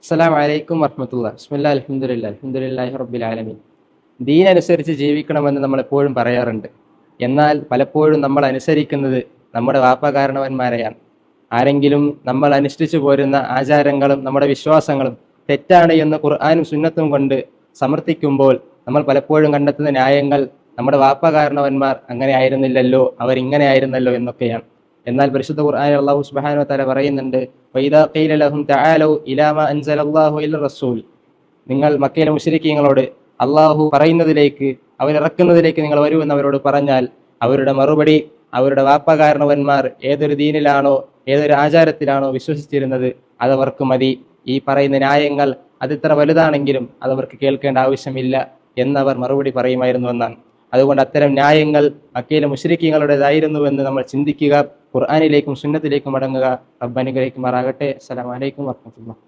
അസ്സലാമു അലൈക്കും വറഹ്മത്തുള്ളാഹി. ബിസ്മില്ലാഹിൽ അൽഹംദുലില്ലാഹി റബ്ബിൽ ആലമീൻ. ദീൻ അനുസരിച്ച് ജീവിക്കണമെന്ന് നമ്മൾ എപ്പോഴും പറയാറുണ്ട്. എന്നാൽ പലപ്പോഴും നമ്മൾ അനുസരിക്കുന്നത് നമ്മുടെ വാപ്പകാരണവന്മാരെയാണ്. ആരെങ്കിലും നമ്മൾ അനുഷ്ഠിച്ചു പോരുന്ന ആചാരങ്ങളും നമ്മുടെ വിശ്വാസങ്ങളും തെറ്റാണ് എന്ന് ഖുർആനും സുന്നത്തും കൊണ്ട് സമർത്ഥിക്കുമ്പോൾ നമ്മൾ പലപ്പോഴും കണ്ടെത്തുന്ന ന്യായങ്ങൾ നമ്മുടെ വാപ്പകാരണവന്മാർ അങ്ങനെ ആയിരുന്നില്ലല്ലോ, അവരിങ്ങനെ ആയിരുന്നല്ലോ എന്നൊക്കെയാണ്. എന്നാൽ പരിശുദ്ധ ഖുർആനിൽ അല്ലാഹു സുബ്ഹാനഹു വ തആല പറയുന്നുണ്ട്, വഇദാ ഖീല ലഹും തആലൂ ഇലാ മാ അൻസലല്ലാഹു ഇല റസൂൽ, നിങ്ങൾ മക്കയിലെ മുശ്രിക്കീങ്ങളോട് അള്ളാഹു പറയുന്നതിലേക്ക്, അവരിറക്കുന്നതിലേക്ക് നിങ്ങൾ വരൂ എന്നവരോട് പറഞ്ഞാൽ അവരുടെ മറുപടി, അവരുടെ വാപ്പകാരണവന്മാർ ഏതൊരു ദീനിലാണോ ഏതൊരു ആചാരത്തിലാണോ വിശ്വസിച്ചിരുന്നത് അതവർക്ക് മതി. ഈ പറയുന്ന ന്യായങ്ങൾ അതിത്ര വലുതാണെങ്കിലും അതവർക്ക് കേൾക്കേണ്ട ആവശ്യമില്ല എന്നവർ മറുപടി പറയുമായിരുന്നു എന്നാണ്. അതുകൊണ്ട് അത്തരം ന്യായങ്ങൾ മക്കയിലെ മുശ്രിക്കീങ്ങളുടേതായിരുന്നുവെന്ന് നമ്മൾ ചിന്തിക്കുക, ഖുർആനിലേക്കും സുന്നത്തിലേക്കും മടങ്ങുക. റബ്ബ് അനുഗ്രഹിക്കുമാറാകട്ടെ. അസ്സലാമു അലൈക്കും വറഹ്മത്തുള്ളാഹി.